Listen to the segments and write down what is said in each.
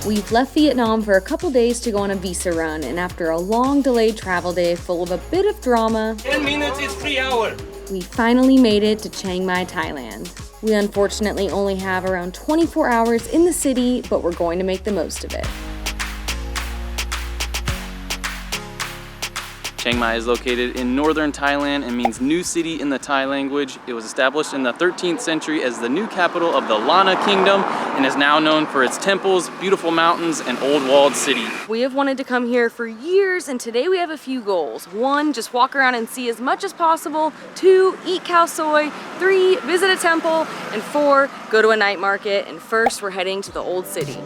We've left Vietnam for a couple days to go on a visa run, and after a long delayed travel day full of a bit of drama, 10 minutes is 3 hours. We finally made it to Chiang Mai, Thailand. We unfortunately only have around 24 hours in the city, but we're going to make the most of it. Chiang Mai is located in northern Thailand and means new city in the Thai language. It was established in the 13th century as the new capital of the Lana Kingdom and is now known for its temples, beautiful mountains, and old walled city. We have wanted to come here for years, and today we have a few goals. 1, just walk around and see as much as possible. 2, eat Khao Soi. 3, visit a temple. And 4, go to a night market. And first, we're heading to the old city.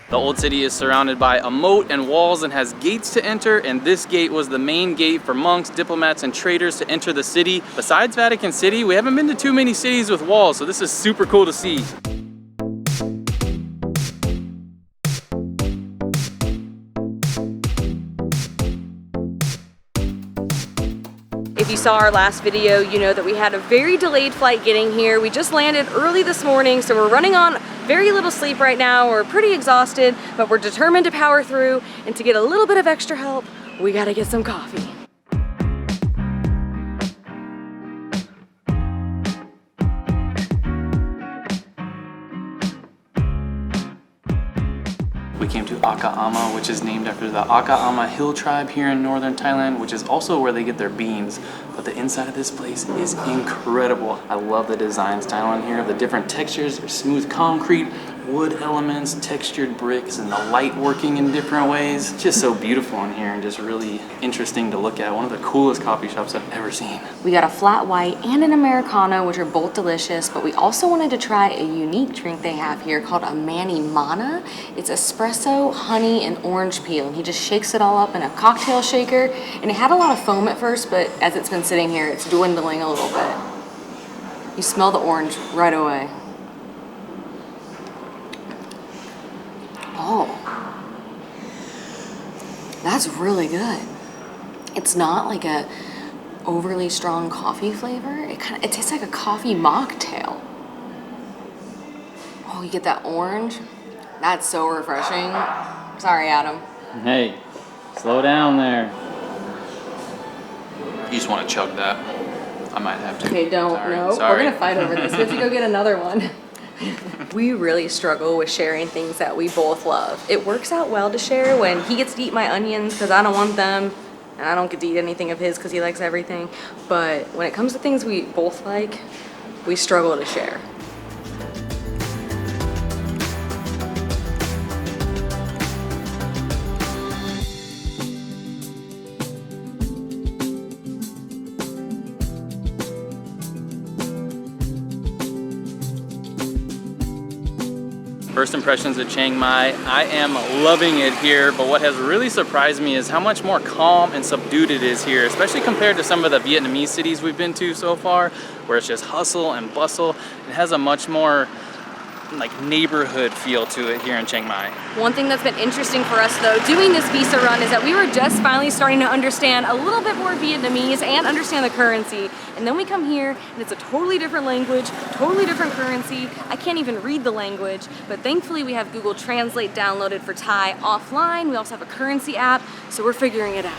The old city is surrounded by a moat and walls and has gates to enter, and this gate was the main gate for monks, diplomats, and traders to enter the city. Besides Vatican City, we haven't been to too many cities with walls, so this is super cool to see. If you saw our last video, you know that we had a very delayed flight getting here. We just landed early this morning, so we're running on very little sleep right now. We're pretty exhausted, but we're determined to power through. And to get a little bit of extra help, we gotta get some coffee. We came to Akha Ama, which is named after the Akha Ama hill tribe here in northern Thailand, which is also where they get their beans. But the inside of this place is incredible. I love the design style in here, the different textures, there's smooth concrete, wood elements, textured bricks, and the light working in different ways. It's just so beautiful in here and just really interesting to look at. One of the coolest coffee shops I've ever seen. We got a flat white and an Americano, which are both delicious, but we also wanted to try a unique drink they have here called a mani mana. It's espresso, honey, and orange peel, and he just shakes it all up in a cocktail shaker, and it had a lot of foam at first, but as it's been sitting here, it's dwindling a little bit. You smell the orange right away. Oh, that's really good. It's not like a overly strong coffee flavor. It tastes like a coffee mocktail. Oh, you get that orange? That's so refreshing. Sorry, Adam. Hey, slow down there. You just want to chug that. I might have to. Okay, don't. No, we're gonna fight over this. We have to go get another one. We really struggle with sharing things that we both love. It works out well to share when he gets to eat my onions because I don't want them, and I don't get to eat anything of his because he likes everything. But when it comes to things we both like, we struggle to share. First impressions of Chiang Mai, I am loving it here, but what has really surprised me is how much more calm and subdued it is here, especially compared to some of the Vietnamese cities we've been to so far, where it's just hustle and bustle. It has a much more like neighborhood feel to it here in Chiang Mai. One thing that's been interesting for us though, doing this visa run, is that we were just finally starting to understand a little bit more Vietnamese and understand the currency. And then we come here and it's a totally different language, totally different currency. I can't even read the language, but thankfully we have Google Translate downloaded for Thai offline. We also have a currency app, so we're figuring it out.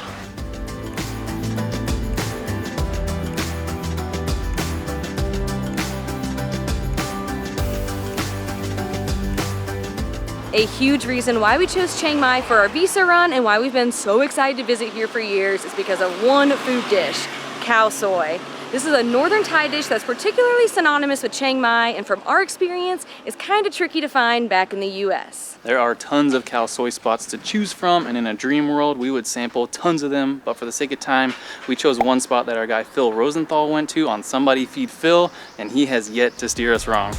A huge reason why we chose Chiang Mai for our visa run and why we've been so excited to visit here for years is because of one food dish, Khao Soi. This is a northern Thai dish that's particularly synonymous with Chiang Mai, and from our experience, is kind of tricky to find back in the US. There are tons of Khao Soi spots to choose from, and in a dream world, we would sample tons of them, but for the sake of time, we chose one spot that our guy Phil Rosenthal went to on Somebody Feed Phil, and he has yet to steer us wrong.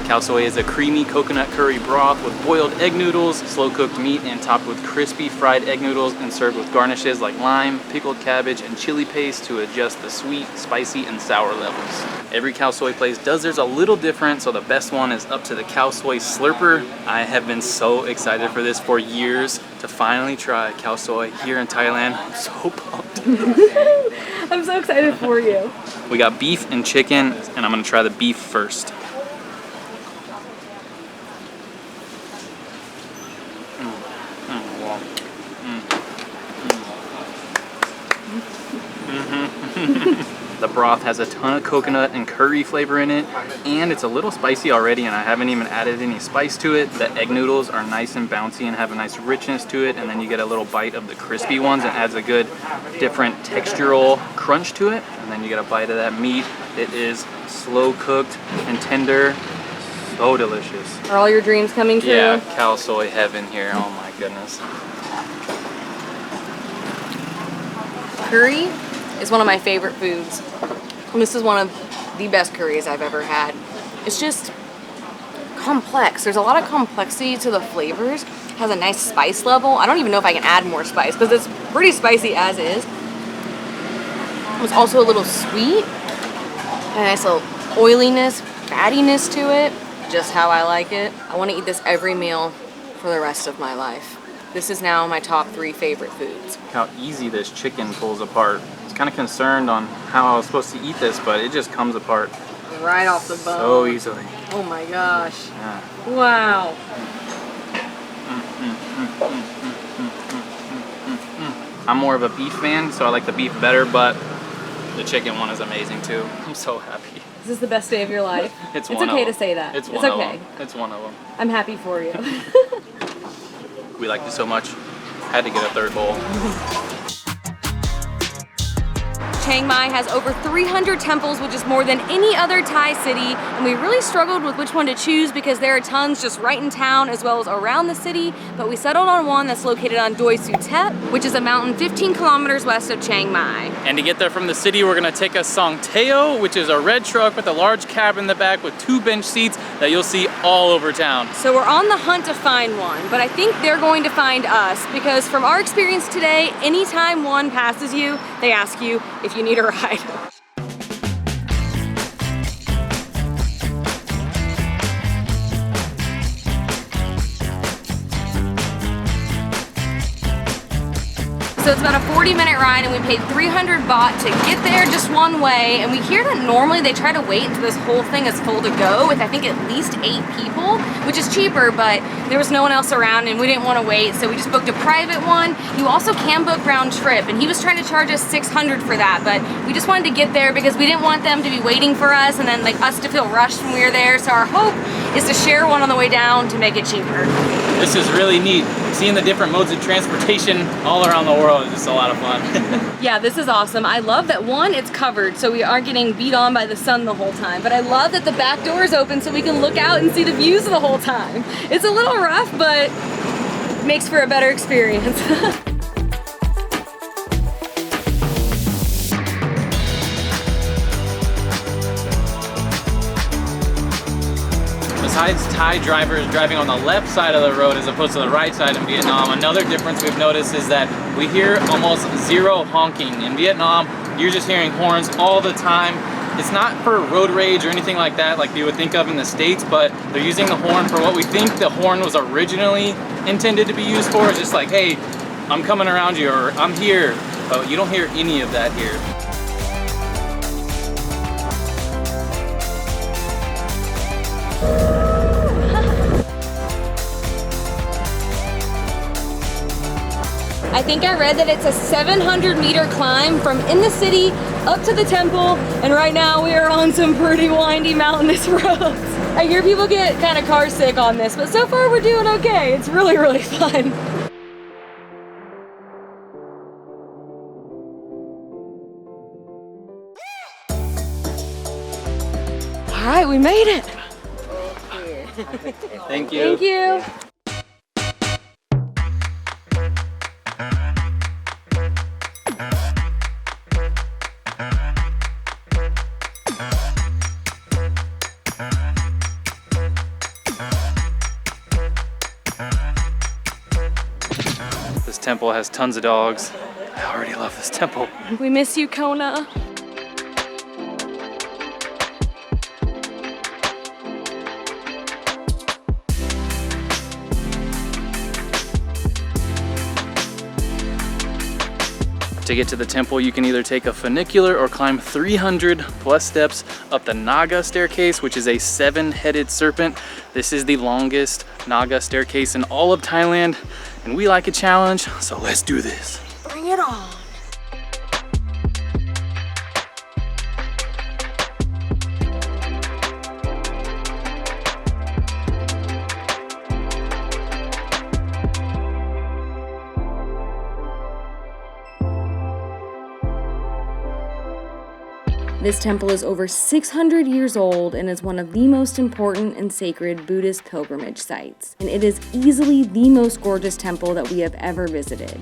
Khao Soi is a creamy coconut curry broth with boiled egg noodles, slow-cooked meat, and topped with crispy fried egg noodles and served with garnishes like lime, pickled cabbage, and chili paste to adjust the sweet, spicy, and sour levels. Every Khao Soi place does theirs a little different, so the best one is up to the Khao Soi Slurper. I have been so excited for this for years to finally try Khao Soi here in Thailand. I'm so pumped. I'm so excited for you. We got beef and chicken, and I'm gonna try the beef first. The broth has a ton of coconut and curry flavor in it, and it's a little spicy already, and I haven't even added any spice to it. The egg noodles are nice and bouncy and have a nice richness to it, and then you get a little bite of the crispy ones and adds a good different textural crunch to it. And then you get a bite of that meat. It is slow cooked and tender. So delicious. Are all your dreams coming true? Yeah, Khao Soi heaven here. Oh my goodness. Curry is one of my favorite foods. And this is one of the best curries I've ever had. It's just complex. There's a lot of complexity to the flavors. It has a nice spice level. I don't even know if I can add more spice because it's pretty spicy as is. It's also a little sweet. A nice little oiliness, fattiness to it. Just how I like it. I want to eat this every meal for the rest of my life. This is now my top 3 favorite foods. How easy this chicken pulls apart. I was kind of concerned on how I was supposed to eat this, but it just comes apart Right off the bone. so easily. Oh my gosh. Yeah. Wow. I'm more of a beef fan, so I like the beef better, but the chicken one is amazing too. I'm so happy. Is this the best day of your life? It's okay to say that. It's it's one okay. of them. It's one of them. I'm happy for you. We liked it so much, had to get a 3rd bowl. Chiang Mai has over 300 temples, which is more than any other Thai city, and we really struggled with which one to choose because there are tons just right in town as well as around the city, but we settled on one that's located on Doi Suthep, which is a mountain 15 kilometers west of Chiang Mai. And to get there from the city, we're gonna take a songthaew, which is a red truck with a large cab in the back with 2 bench seats that you'll see all over town. So we're on the hunt to find one, but I think they're going to find us because from our experience today, anytime one passes you, they ask you if you need a ride. So it's about a 40-minute ride and we paid 300 baht to get there just one way, and we hear that normally they try to wait until this whole thing is full to go with I think at least 8 people, which is cheaper, but there was no one else around and we didn't want to wait, so we just booked a private one. You also can book round trip, and he was trying to charge us 600 for that, but we just wanted to get there because we didn't want them to be waiting for us and then like us to feel rushed when we were there, so our hope is to share one on the way down to make it cheaper. This is really neat. Seeing the different modes of transportation all around the world is just a lot of fun. Yeah, this is awesome. I love that one, it's covered, so we aren't getting beat on by the sun the whole time. But I love that the back door is open so we can look out and see the views the whole time. It's a little rough, but makes for a better experience. Besides Thai drivers driving on the left side of the road as opposed to the right side in Vietnam, another difference we've noticed is that we hear almost zero honking. In Vietnam, you're just hearing horns all the time. It's not for road rage or anything like that like you would think of in the States, but they're using the horn for what we think the horn was originally intended to be used for. It's just like, hey, I'm coming around you, or I'm here. But you don't hear any of that here. I think I read that it's a 700-meter climb from in the city up to the temple, and right now we are on some pretty windy mountainous roads. I hear people get kind of car sick on this, but so far we're doing okay. It's really, really fun. All right, we made it. Thank you. Thank you. This temple has tons of dogs. I already love this temple. We miss you, Kona. To get to the temple, you can either take a funicular or climb 300 plus steps up the Naga staircase, which is a 7-headed serpent. This is the longest Naga staircase in all of Thailand, and we like a challenge, so let's do this. Bring it on. This temple is over 600 years old and is one of the most important and sacred Buddhist pilgrimage sites. And it is easily the most gorgeous temple that we have ever visited.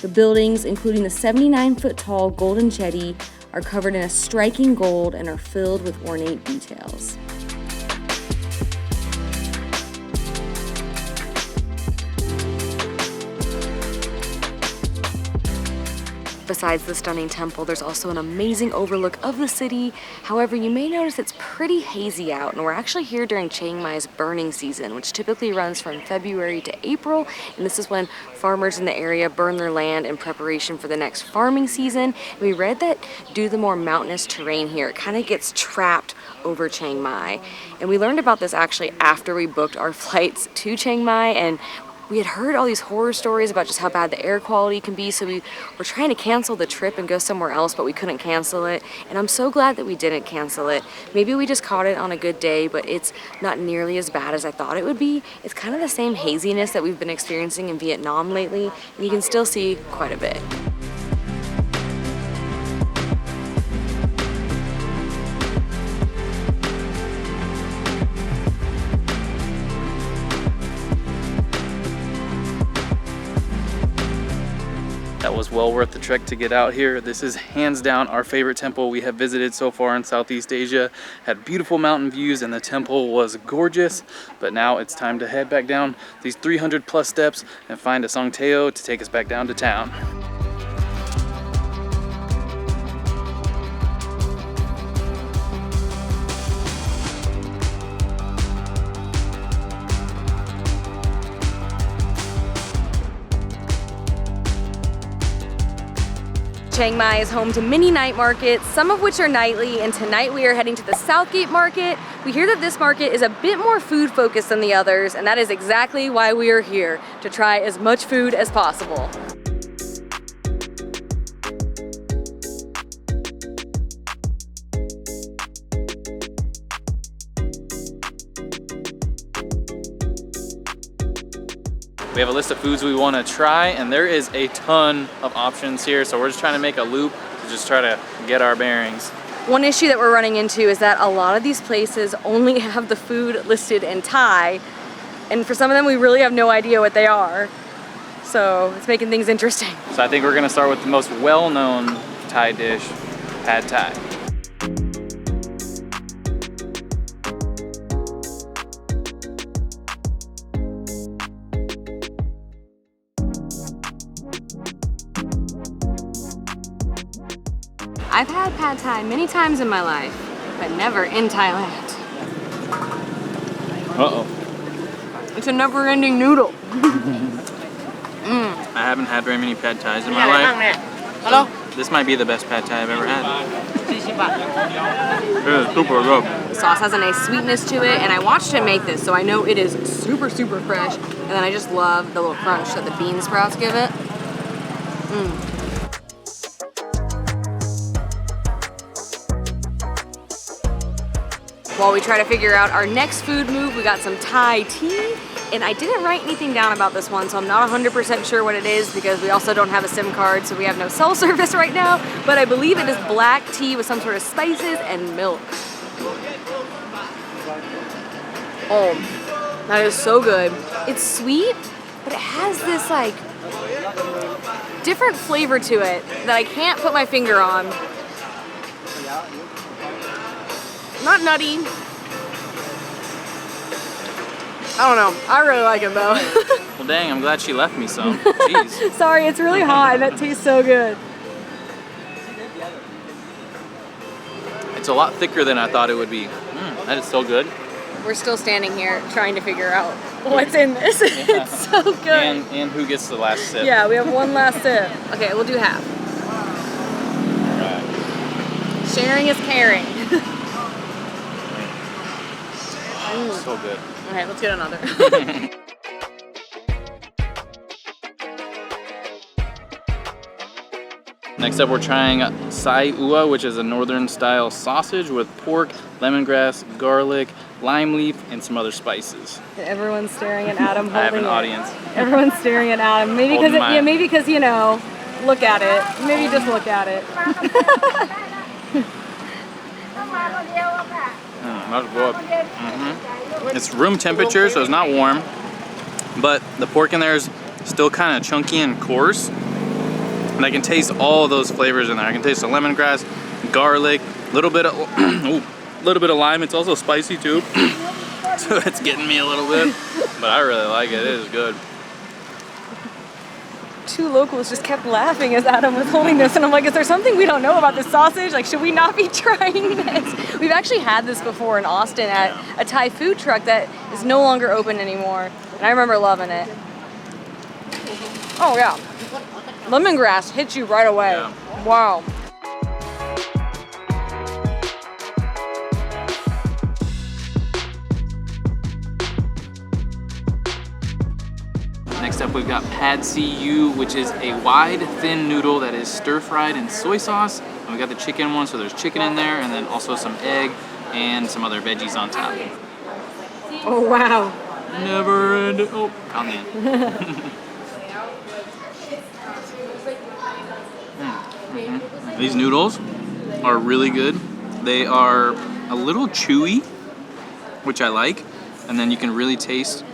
The buildings, including the 79-foot tall golden chedi, are covered in a striking gold and are filled with ornate details. Besides the stunning temple, there's also an amazing overlook of the city. However, you may notice it's pretty hazy out, and we're actually here during Chiang Mai's burning season, which typically runs from February to April, and this is when farmers in the area burn their land in preparation for the next farming season. And we read that due to the more mountainous terrain here, it kind of gets trapped over Chiang Mai. And we learned about this actually after we booked our flights to Chiang Mai, and we had heard all these horror stories about just how bad the air quality can be, so we were trying to cancel the trip and go somewhere else, but we couldn't cancel it. And I'm so glad that we didn't cancel it. Maybe we just caught it on a good day, but it's not nearly as bad as I thought it would be. It's kind of the same haziness that we've been experiencing in Vietnam lately, and you can still see quite a bit. That was well worth the trek to get out here. This is hands down our favorite temple we have visited so far in Southeast Asia. Had beautiful mountain views and the temple was gorgeous, but now it's time to head back down these 300 plus steps and find a songthaew to take us back down to town. Chiang Mai is home to many night markets, some of which are nightly, and tonight we are heading to the Southgate Market. We hear that this market is a bit more food focused than the others, and that is exactly why we are here, to try as much food as possible. We have a list of foods we want to try, and there is a ton of options here, so we're just trying to make a loop to just try to get our bearings. One issue that we're running into is that a lot of these places only have the food listed in Thai, and for some of them we really have no idea what they are. So it's making things interesting. So I think we're going to start with the most well-known Thai dish, Pad Thai. I've had Pad Thai many times in my life, but never in Thailand. Uh-oh. It's a never-ending noodle. I haven't had very many Pad Thais in my life. Hello? This might be the best Pad Thai I've ever had. It is super good. The sauce has a nice sweetness to it, and I watched him make this, so I know it is super, super fresh. And then I just love the little crunch that the bean sprouts give it. While we try to figure out our next food move, we got some Thai tea, and I didn't write anything down about this one, so I'm not 100% sure what it is because we also don't have a SIM card, so we have no cell service right now, but I believe it is black tea with some sort of spices and milk. Oh, that is so good. It's sweet, but it has this like different flavor to it that I can't put my finger on. Not nutty, I don't know. I really like it though. Well, dang, I'm glad she left me some. Jeez. Sorry, it's really hot and that tastes so good. It's a lot thicker than I thought it would be. That is so good. We're still standing here trying to figure out what's in this. It's so good. And who gets the last sip? Yeah, we have one last sip. Okay, we'll do half. Alright. Sharing is caring. So good. Okay, let's get another. Next up, we're trying Sai Oua, which is a northern style sausage with pork, lemongrass, garlic, lime leaf, and some other spices. Everyone's staring at Adam holding I have an it. audience. Everyone's staring at Adam. Maybe because maybe because you know, look at it. Maybe just look at it. That's good. It's room temperature, so it's not warm, but the pork in there is still kind of chunky and coarse. And I can taste all of those flavors in there. I can taste the lemongrass, garlic, a little bit of lime. It's also spicy too, so it's getting me a little bit. But I really like it. It is good. Two locals just kept laughing as Adam was holding this, and I'm like, is there something we don't know about this sausage? Like, should we not be trying this? We've actually had this before in Austin at a Thai food truck that is no longer open anymore, and I remember loving it. Oh yeah, lemongrass hits you right away. Yeah. Wow. Next up, we've got Pad See Ew, which is a wide, thin noodle that is stir-fried in soy sauce. And we got the chicken one, so there's chicken in there, and then also some egg and some other veggies on top. Oh wow. Never ending. Oh, on the end. These noodles are really good. They are a little chewy, which I like, and then you can really taste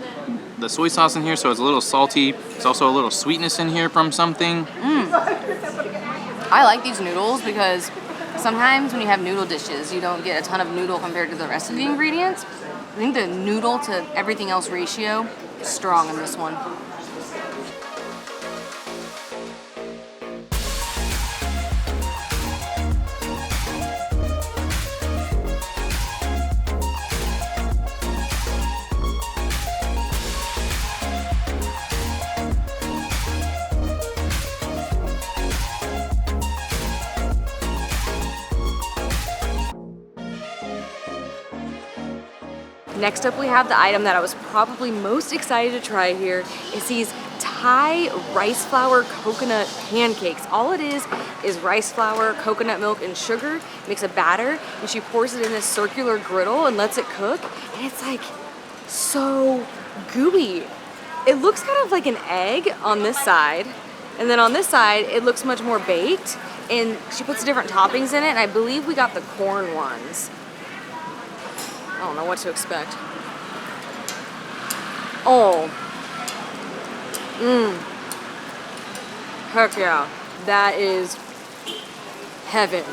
the soy sauce in here, so it's a little salty. There's also a little sweetness in here from something. I like these noodles because sometimes when you have noodle dishes, you don't get a ton of noodle compared to the rest of the ingredients. I think the noodle to everything else ratio is strong in this one. Next up, we have the item that I was probably most excited to try here is these Thai rice flour coconut pancakes. All it is rice flour, coconut milk, and sugar. Makes a batter, and she pours it in this circular griddle and lets it cook, and it's like so gooey. It looks kind of like an egg on this side, and then on this side, it looks much more baked, and she puts different toppings in it, and I believe we got the corn ones. I don't know what to expect. Oh. Heck yeah. That is heaven.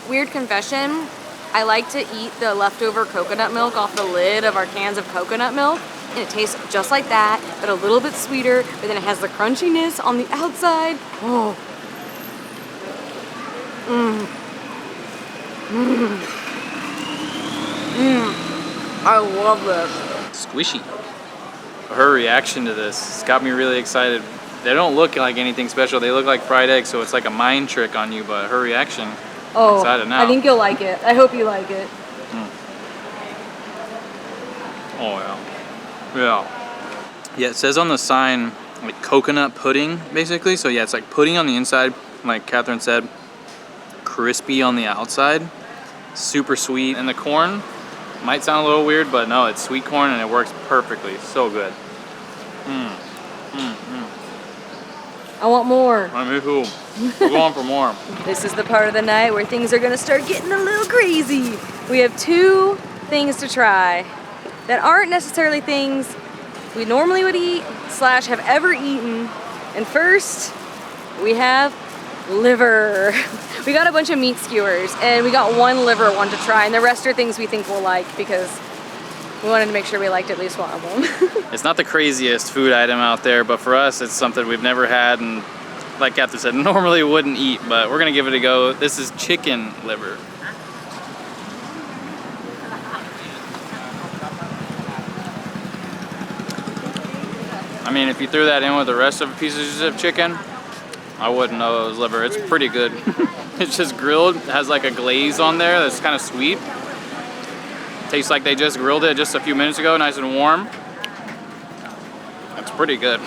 Weird confession. I like to eat the leftover coconut milk off the lid of our cans of coconut milk. And it tastes just like that, but a little bit sweeter, but then it has the crunchiness on the outside. Oh. I love this. Squishy. Her reaction to this has got me really excited. They don't look like anything special. They look like fried eggs, so it's like a mind trick on you, but her reaction, I'm excited now. I think you'll like it. I hope you like it. Oh yeah. Yeah, it says on the sign, like coconut pudding, basically. So yeah, it's like pudding on the inside, like Kathryn said, crispy on the outside, super sweet. And the corn might sound a little weird, but no, it's sweet corn and it works perfectly. So good. I want more. Me too. We're going for more. This is the part of the night where things are gonna start getting a little crazy. We have two things to try that aren't necessarily things we normally would eat / have ever eaten. And first, we have liver. We got a bunch of meat skewers and we got one liver one to try, and the rest are things we think we'll like because We wanted to make sure we liked at least one of them. It's not the craziest food item out there, but for us, it's something we've never had, and like Kathryn said, normally wouldn't eat, but we're gonna give it a go. This is chicken liver. I mean, if you threw that in with the rest of the pieces of chicken, I wouldn't know it was liver. It's pretty good. It's just grilled. It has like a glaze on there that's kind of sweet. Tastes like they just grilled it just a few minutes ago, nice and warm. That's pretty good.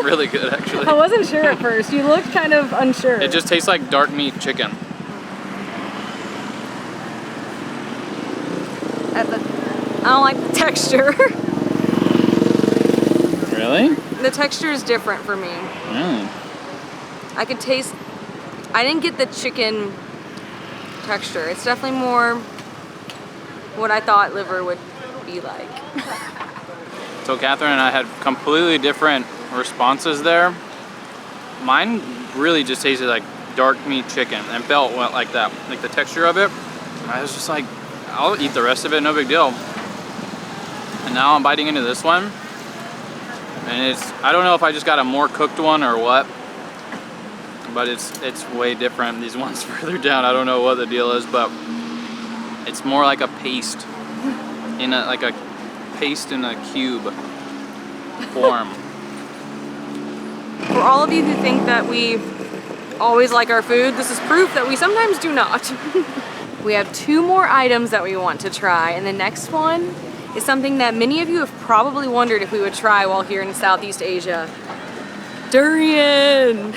Really good, actually. I wasn't sure at first. You looked kind of unsure. It just tastes like dark meat chicken. I don't like the texture. Really? The texture is different for me. Really? I could taste, I didn't get the chicken texture. It's definitely more what I thought liver would be like. So Kathryn and I had completely different responses there. Mine really just tasted like dark meat chicken and felt like that, like the texture of it. I was just like, I'll eat the rest of it, no big deal. And now I'm biting into this one. And I don't know if I just got a more cooked one or what, but it's way different. These ones further down, I don't know what the deal is, but it's more like a paste in a paste in a cube form. For all of you who think that we always like our food, this is proof that we sometimes do not. We have 2 more items that we want to try, and the next one is something that many of you have probably wondered if we would try while here in Southeast Asia. Durian!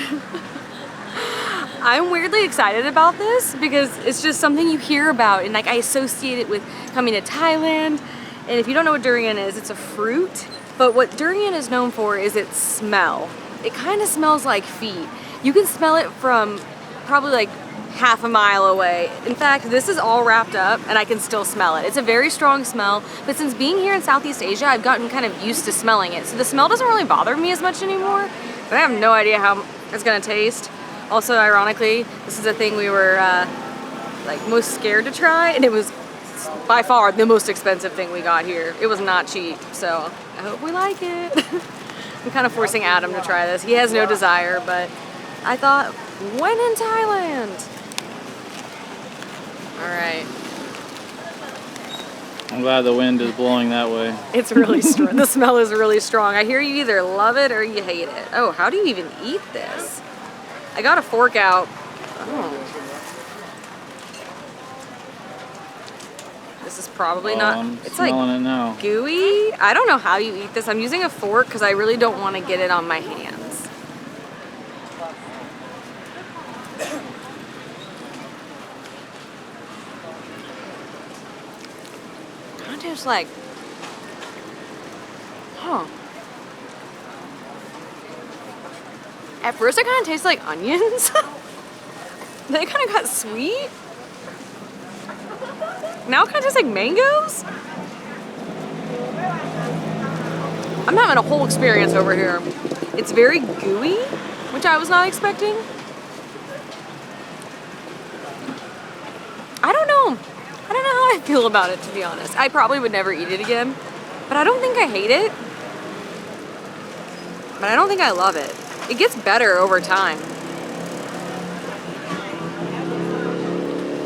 I'm weirdly excited about this because it's just something you hear about, and like I associate it with coming to Thailand. And if you don't know what durian is, it's a fruit. But what durian is known for is its smell. It kind of smells like feet. You can smell it from probably like half a mile away. In fact, this is all wrapped up and I can still smell it. It's a very strong smell, but since being here in Southeast Asia, I've gotten kind of used to smelling it. So the smell doesn't really bother me as much anymore, but I have no idea how it's gonna taste. Also, ironically, this is a thing we were like most scared to try, and it was by far the most expensive thing we got here. It was not cheap, so I hope we like it. I'm kind of forcing Adam to try this. He has no desire, but I thought, when in Thailand? All right. I'm glad the wind is blowing that way. It's really strong. The smell is really strong. I hear you either love it or you hate it. Oh, how do you even eat this? I got a fork out. Oh. This is probably not, it's like it now. Gooey. I don't know how you eat this. I'm using a fork because I really don't want to get it on my hands. Kind of tastes like, At first it kind of tastes like onions. Then it kind of got sweet. Now it kind of tastes like mangoes. I'm having a whole experience over here. It's very gooey, which I was not expecting. I don't know how I feel about it, to be honest. I probably would never eat it again, but I don't think I hate it. But I don't think I love it. It gets better over time.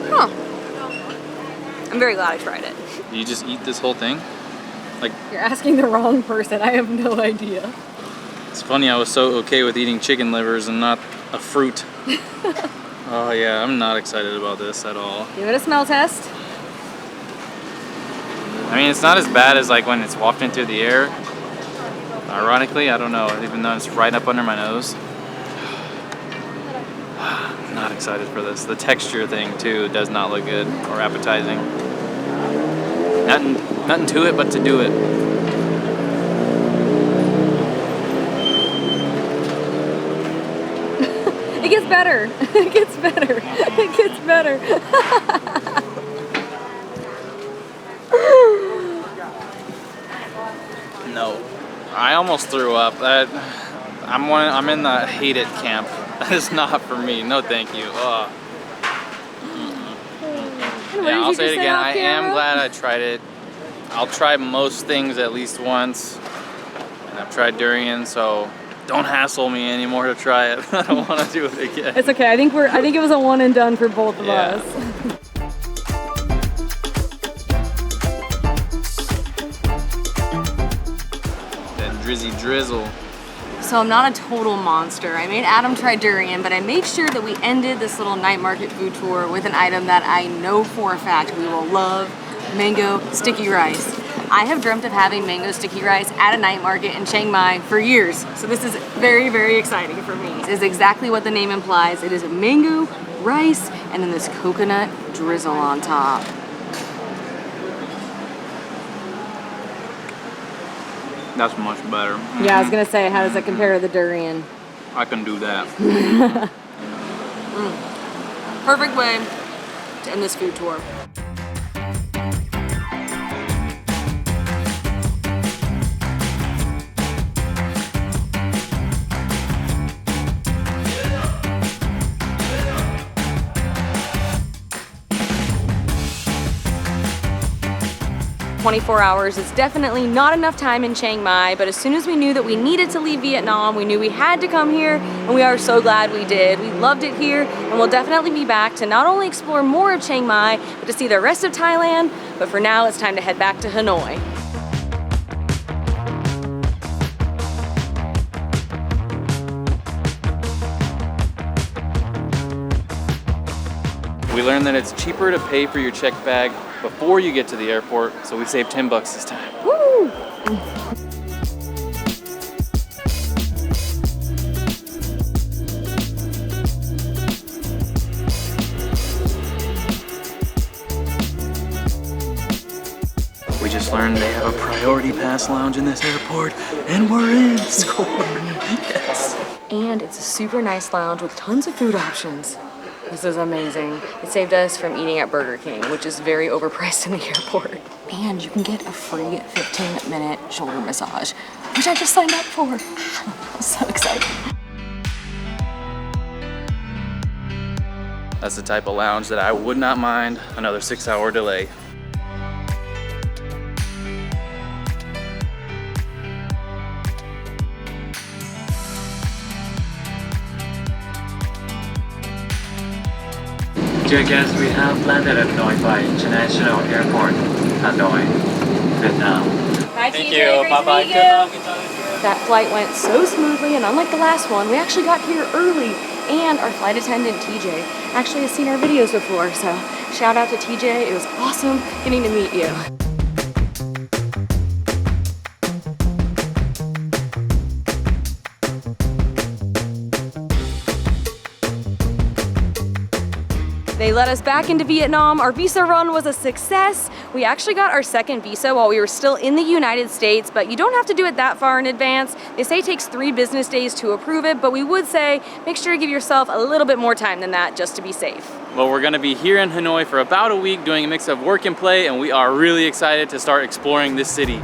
Huh. I'm very glad I tried it. You just eat this whole thing? Like, you're asking the wrong person. I have no idea. It's funny, I was so okay with eating chicken livers and not a fruit. Oh yeah, I'm not excited about this at all. Give it a smell test. I mean, it's not as bad as like when it's wafting through the air. Ironically, I don't know, even though it's right up under my nose. Not excited for this. The texture thing too does not look good or appetizing. Nothing to it but to do it. It gets better. It gets better. It gets better. No. I almost threw up. I'm in the hate it camp. That is not for me. No, thank you. Yeah, I'll say it again. I am glad I tried it. I'll try most things at least once. And I've tried durian, so don't hassle me anymore to try it. I don't want to do it again. It's okay. I think it was a one and done for both of us. That drizzy drizzle. So I'm not a total monster. I made Adam try durian, but I made sure that we ended this little night market food tour with an item that I know for a fact we will love, mango sticky rice. I have dreamt of having mango sticky rice at a night market in Chiang Mai for years. So this is very, very exciting for me. It is exactly what the name implies. It is a mango, rice, and then this coconut drizzle on top. That's much better. Yeah, I was gonna say, how does that compare to the durian? I can do that. Perfect way to end this food tour. 24 hours is definitely not enough time in Chiang Mai, but as soon as we knew that we needed to leave Vietnam, we knew we had to come here, and we are so glad we did. We loved it here, and we'll definitely be back to not only explore more of Chiang Mai, but to see the rest of Thailand. But for now, it's time to head back to Hanoi. We learned that it's cheaper to pay for your checked bag before you get to the airport, so we saved 10 bucks this time. Woo! We just learned they have a priority pass lounge in this airport, and we're in. Score! Yes! And it's a super nice lounge with tons of food options. This is amazing. It saved us from eating at Burger King, which is very overpriced in the airport. And you can get a free 15-minute shoulder massage, which I just signed up for. I'm so excited. That's the type of lounge that I would not mind another 6-hour delay. Dear guests, we have landed at Doi International Airport, Hanoi, Vietnam. Bye, Thank TJ. you. Great to Bye-bye. meet Good you. luck. Good luck. That flight went so smoothly, and unlike the last one, we actually got here early. And our flight attendant, TJ, actually has seen our videos before, so shout out to TJ. It was awesome getting to meet you. They let us back into Vietnam. Our visa run was a success. We actually got our second visa while we were still in the United States, but you don't have to do it that far in advance. They say it takes 3 business days to approve it, but we would say make sure to give yourself a little bit more time than that just to be safe. Well, we're gonna be here in Hanoi for about a week doing a mix of work and play, and we are really excited to start exploring this city.